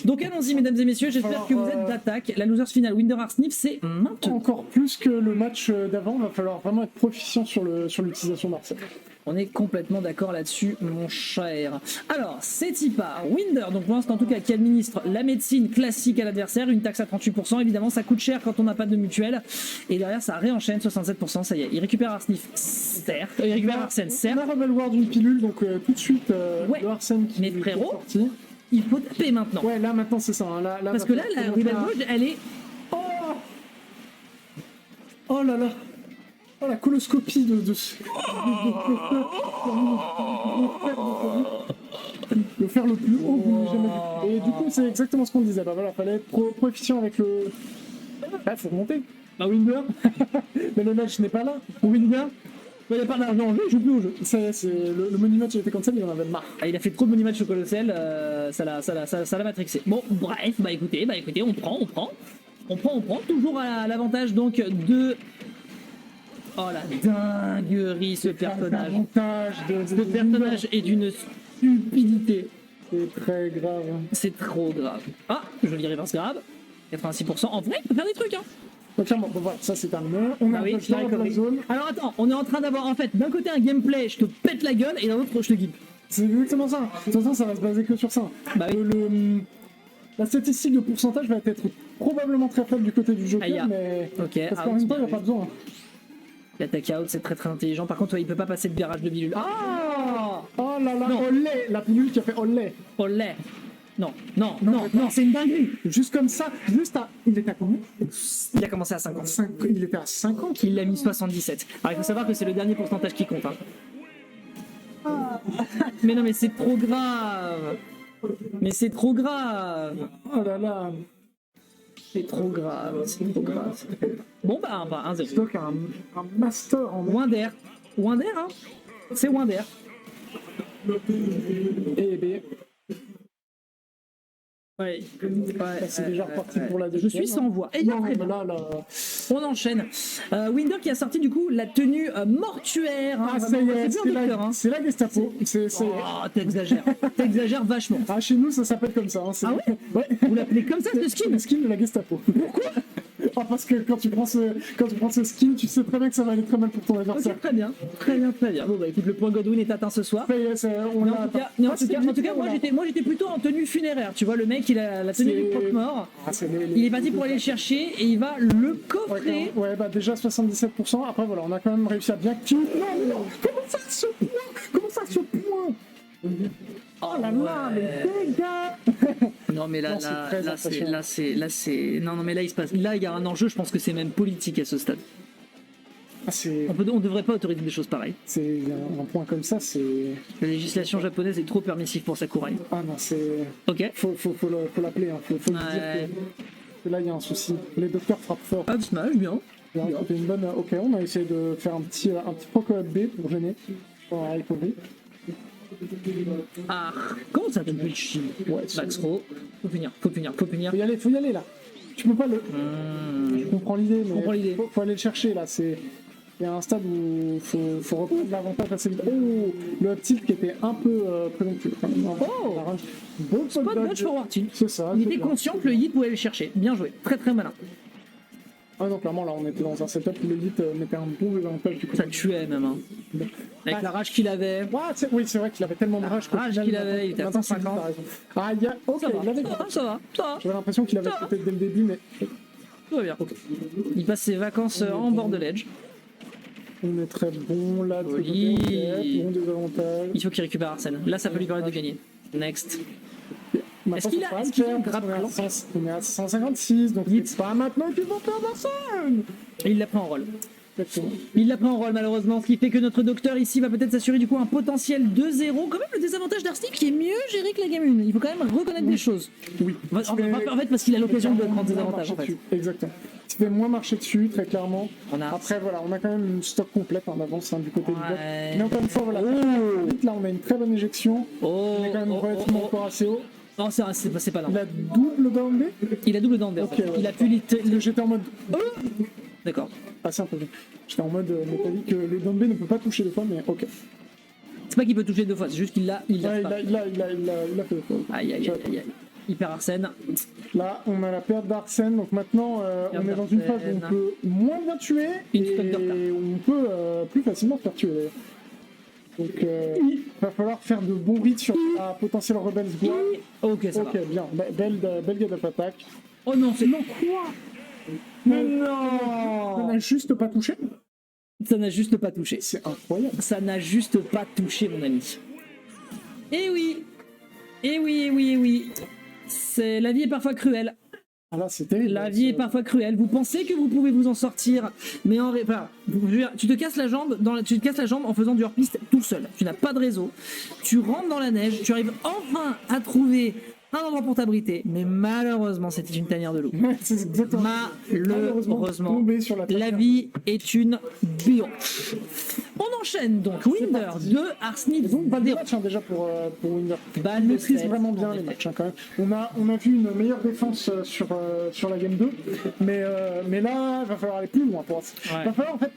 Donc allons-y mesdames et messieurs, j'espère que vous êtes d'attaque. La losers finale Winder Arsnif, c'est maintenant. Encore plus que le match d'avant, il va falloir vraiment être proficient sur l'utilisation d'Arsène. On est complètement d'accord là-dessus, mon cher. Alors, c'est Tipa, Winder, donc pour l'instant en tout cas, qui administre la médecine classique à l'adversaire, une taxe à 38%, évidemment ça coûte cher quand on n'a pas de mutuelle, et derrière ça réenchaîne 67%, ça y est, il récupère Arsnif, certes, il récupère Arsène, certes. On a Rebel Ward d'une pilule, donc tout de suite, Ouais. le Arsène qui Mais est frérot, sorti. il faut taper maintenant. Ouais, là maintenant c'est ça. Hein. Là, Parce que là, la Rebel Ward, elle est... Oh, oh là là. Oh la coloscopie de le faire le plus haut que vous n'ayez jamais vu. Et du coup, c'est exactement ce qu'on disait. Bah voilà, fallait être proficient avec le. Bah, faut remonter. Bah, Winder. Mais le match n'est pas là. Winder. Il n'y a pas d'argent en jeu, il joue plus au jeu. Ça y est, le money match a été comme ça, il en avait marre. Ah, il a fait trop de money match au Colossal, ça l'a matrixé. Bon, bref, bah écoutez, on prend. Toujours à l'avantage donc de... Oh la dinguerie ce personnage. Ce personnage est d'une stupidité. C'est très grave. C'est trop grave. Ah, joli reverse grab. 86%. En vrai, il peut faire des trucs, hein. Donc, clairement, bon, voilà, ça c'est terminé. On a Ah oui, un touchdown dans la zone. Alors attends, on est en train d'avoir en fait d'un côté un gameplay, je te pète la gueule, et d'un autre, je te guide. C'est exactement ça. De toute façon, ça va se baser que sur ça. Bah oui. La statistique de pourcentage va être probablement très faible du côté du Joker, Aïe. mais Ok, parce qu'en même temps, il n'y a pas besoin. L'attaque out, c'est très intelligent. Par contre, ouais, il peut pas passer de virage de pilule. Ah Oh là là, Non. olé. La pilule qui a fait olé. Olé. Non, c'est une dinguerie. Juste comme ça, il était à combien? Il a commencé à 50. Il était à 50. Il l'a mis 77. Alors il faut savoir que c'est le dernier pourcentage qui compte. Hein. Mais non, mais c'est trop grave. Oh là là. C'est trop grave. Bon bah 1-0. Donc un master en Winder, hein. C'est Winder. Et B. Ouais. C'est déjà reparti pour la Je deuxième. suis sans voix. Et Non, très mais bien. là. On enchaîne. Winder qui a sorti du coup la tenue mortuaire. Hein, Ah, ça y est, c'est plus un docteur. Hein. c'est la Gestapo. Oh, t'exagères vachement. Ah, chez nous, ça s'appelle comme ça. Hein. Ah ouais. Vous l'appelez comme ça ce skin? Le skin de la Gestapo. Pourquoi? Parce que quand tu prends ce skin, tu sais très bien que ça va aller très mal pour ton adversaire. Ok, très bien. Bon bah écoute, le point Godwin est atteint ce soir. Ça y est, on En tout cas, moi j'étais plutôt en tenue funéraire. Tu vois, le mec, il a la tenue du croque-mort. Ah, Il est parti pour aller le chercher et il va le coffrer. Ouais, bah déjà 77%. Après, voilà, on a quand même réussi à bien. Non, comment ça ce point? Oh là là, les dégâts. Non mais là Non, c'est non mais là il se passe, là il y a un enjeu, je pense que c'est même politique à ce stade. Ah, On devrait pas autoriser des choses pareilles. C'est un point comme ça, c'est. La législation japonaise est trop permissive pour Sakurai. Ah non, c'est. Ok. Faut l'appeler, hein. Faut lui dire que là il y a un souci. Les docteurs frappent fort. Up smash, bien. C'était une bonne. Ok, on a essayé de faire un petit proc B pour gêner. Pour la recovery. Ah, comment ça t'appelle Chi? Ouais, Max Pro. Faut punir. Faut y aller là. Tu peux pas le. Je comprends l'idée, mais comprends l'idée. faut aller le chercher là. Il y a un stade où faut reprendre l'avantage assez vite. Oh, le up tilt qui était un peu présomptueux. Oh, bon spot dodge forward tilt. C'est ça. Il était conscient que le hit pouvait aller le chercher. Bien joué. Très malin. Ah non, clairement là on était dans un setup où le hit mettait un bon avantage du coup. Ça tuait même. Hein. Avec la rage qu'il avait. Ouais, oui, c'est vrai qu'il avait tellement de rage qu'il avait, il était à 150. Ah, il y a. Ok, il avait. Ça va. J'avais l'impression qu'il avait peut-être dès le début, mais. Tout va bien. Okay. Il passe ses vacances en bord de l'edge. On est très bon là, oui. Bon désavantage. Il faut qu'il récupère Arsène. Là, ça peut lui permettre de gagner. Next. Est-ce qu'il a un grab plan? On est à 156, donc c'est pas maintenant qu'il va perdre Arsène. Et il l'a pris en rôle. Exactement. Il l'a pris en rôle malheureusement, ce qui fait que notre docteur ici va peut-être s'assurer du coup un potentiel 2-0. Quand même le désavantage d'Arsène qui est mieux géré que la game 1. Il faut quand même reconnaître des choses. Oui. En fait parce qu'il a l'occasion de prendre des avantages en fait. Exactement. Tu fais moins marcher dessus, très clairement. Après voilà, on a quand même une stock complète en avance du côté du bloc. Mais encore une fois, voilà. Là on a une très bonne éjection. On est quand même relativement encore assez haut. Non, c'est pas là. Il a double down B. Il a double down B. Okay, il a pu j'étais en mode. D'accord. Ah, c'est un peu bien. J'étais en mode métallique. Les down B ne peut pas toucher deux fois, mais ok. C'est pas qu'il peut toucher deux fois, c'est juste qu'il l'a. Il a fait. Aïe. hyper Arsène. Là, on a la perte d'Arsène, donc maintenant, on est dans une phase où on peut moins bien tuer Une et stock de retard. on peut plus facilement faire tuer. D'ailleurs. Donc, il va falloir faire de bons rites sur la potentielle Rebels Guard. Ok, ça Ok, va. bien. Belle get attaque. Oh non, c'est... Non, quoi? Mais Ça non. n'a juste pas touché. Ça n'a juste pas touché. C'est incroyable. Ça n'a juste pas touché, mon ami. Et oui. Et oui, et oui, et oui. C'est... La vie est parfois cruelle. Ah là, c'est terrible. La vie est parfois cruelle. Vous pensez que vous pouvez vous en sortir, mais en enfin, je veux dire, tu te casses la jambe tu te casses la jambe en faisant du hors-piste tout seul. Tu n'as pas de réseau. Tu rentres dans la neige. Tu arrives enfin à trouver un endroit pour t'abriter. Mais malheureusement, c'était une tanière de loup. Ouais, c'est exactement. Malheureusement, tombé sur la la vie est une bioche. On enchaîne donc Winder 2, Arsnif Ils ont pas de 0. match hein, déjà pour Winder. Bah, Ils le maîtrisent 7, vraiment bien en les effet. matchs hein, quand même. On a vu une meilleure défense sur la game 2, mais là, il va falloir aller plus loin pour ça. Ouais. Il va falloir en fait,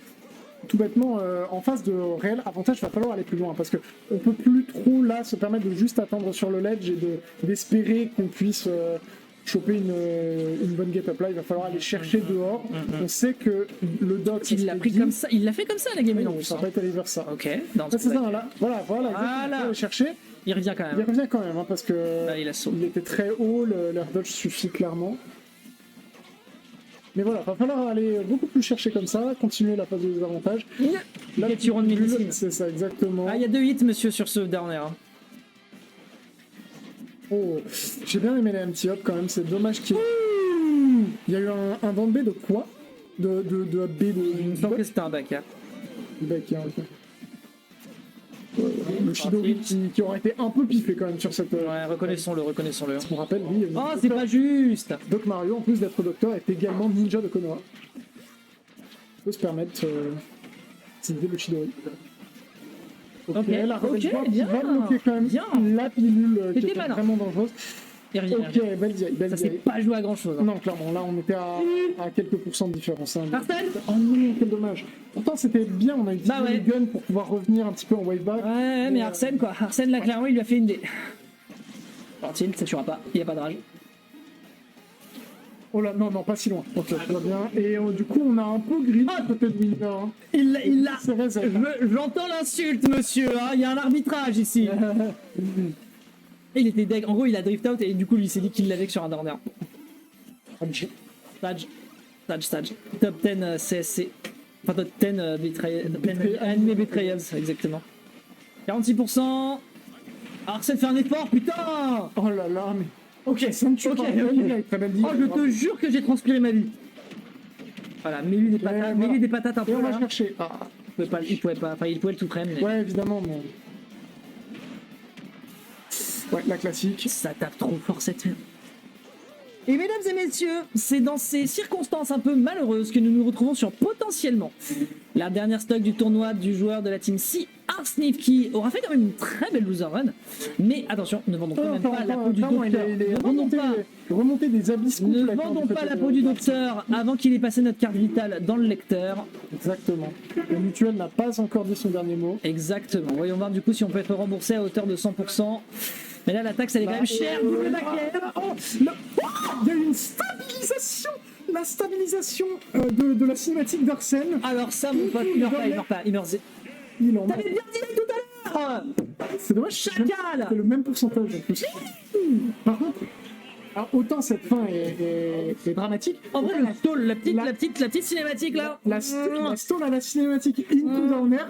tout bêtement, en face de réel avantage, il va falloir aller plus loin parce qu'on peut plus trop là se permettre de juste attendre sur le ledge et d'espérer qu'on puisse choper une bonne get up là. Il va falloir aller chercher dehors. On sait que le doc, Il l'a pris comme ça. Il l'a fait comme ça la game Oui, 1. on va pas être allé vers ça. Ok. Dans Ouais, c'est ça, là. Voilà, exactement. Voilà. Il faut aller chercher. Il revient quand Il même. revient quand même, hein, parce que Là, il a sauté. il était très haut, l'air dodge suffit clairement. Mais voilà, va falloir aller beaucoup plus chercher comme ça, continuer la phase de désavantage. Là, tu rentres bulle, médecine. c'est ça, exactement. Ah, il y a 2 hits, monsieur, sur ce dernier. hein. Oh, j'ai bien aimé les empty hop quand même, c'est dommage qu'il y a eu un down B de quoi de B Il me semble que c'était un back. hein. Back, hein, ok. Le Shidori qui aura été un peu piffé quand même sur cette. Ouais, reconnaissons-le. On rappelle, oui. Oh, c'est pas juste. Doc Mario, en plus d'être docteur, est également ninja de Konoha. Il peut se permettre d'utiliser le Chidori. Ok, la Rebel ok, Guard qui bien, va bloquer quand même bien. la pilule qui C'était était malin. vraiment dangereuse. Il revient. Ok, belle Ça DI. s'est pas joué à grand chose. Non, clairement, là on était à quelques pourcents de différence. Hein. Arsène. Oh non, quel dommage. Pourtant c'était bien, on a utilisé Bah ouais. le gun pour pouvoir revenir un petit peu en wave back. Ouais, mais Arsène quoi. Arsène là, clairement, il lui a fait une dé. Gentil, ça tuera pas. Il y a pas de rage. Oh là, non, pas si loin. Ok, tout va bien. Et du coup, on a un peu gris côté de Winder. Hein. Il l'a. C'est vrai, c'est vrai. J'entends l'insulte, monsieur. hein. Il y a un arbitrage ici. Et il était deg. En gros, il a drift out et du coup, lui il s'est dit qu'il l'avait que sur un corner. Sage. Top 10 CSC. Enfin, top 10 anime Betrayals, exactement. 46%. Arsène fait un effort, putain. Oh là là, mais. Ok, ça me tue Ok, pas. ok. Il a très belle Oh, je te jure que j'ai transpiré ma vie. Voilà, mets-lui des patates, voilà. mets-lui des patates un Et peu on va là. chercher. Ah. Il pouvait pas, enfin il pouvait le tout prendre, mais Ouais, évidemment, mais. Ouais, la classique. ça tape trop fort cette merde. Et mesdames et messieurs, c'est dans ces circonstances un peu malheureuses que nous nous retrouvons sur potentiellement la dernière stock du tournoi du joueur de la team C, Arsnif, qui aura fait quand même une très belle loser run. Mais attention, ne vendons quand même pas la peau du docteur. Ne vendons pas. Remonté des abysses Ne complètes, hein, vendons du pas fait la de- peau du docteur avant qu'il ait passé notre carte vitale dans le lecteur. Exactement. Le mutuel n'a pas encore dit son dernier mot. Exactement. Voyons voir du coup si on peut être remboursé à hauteur de 100%. Mais là, la taxe, elle est quand même chère. Double backend. Il y a eu une stabilisation. La stabilisation de la cinématique d'Arsène. Alors ça, mon pote, il meurt pas. Il meurt. Il en a. T'avais bien dit tout à l'heure. C'est dommage. Chacal. C'est le même pourcentage en plus. Par contre, alors, autant cette fin est dramatique. En vrai, le stall, la petite cinématique là. La stone à la cinématique Into Down Air,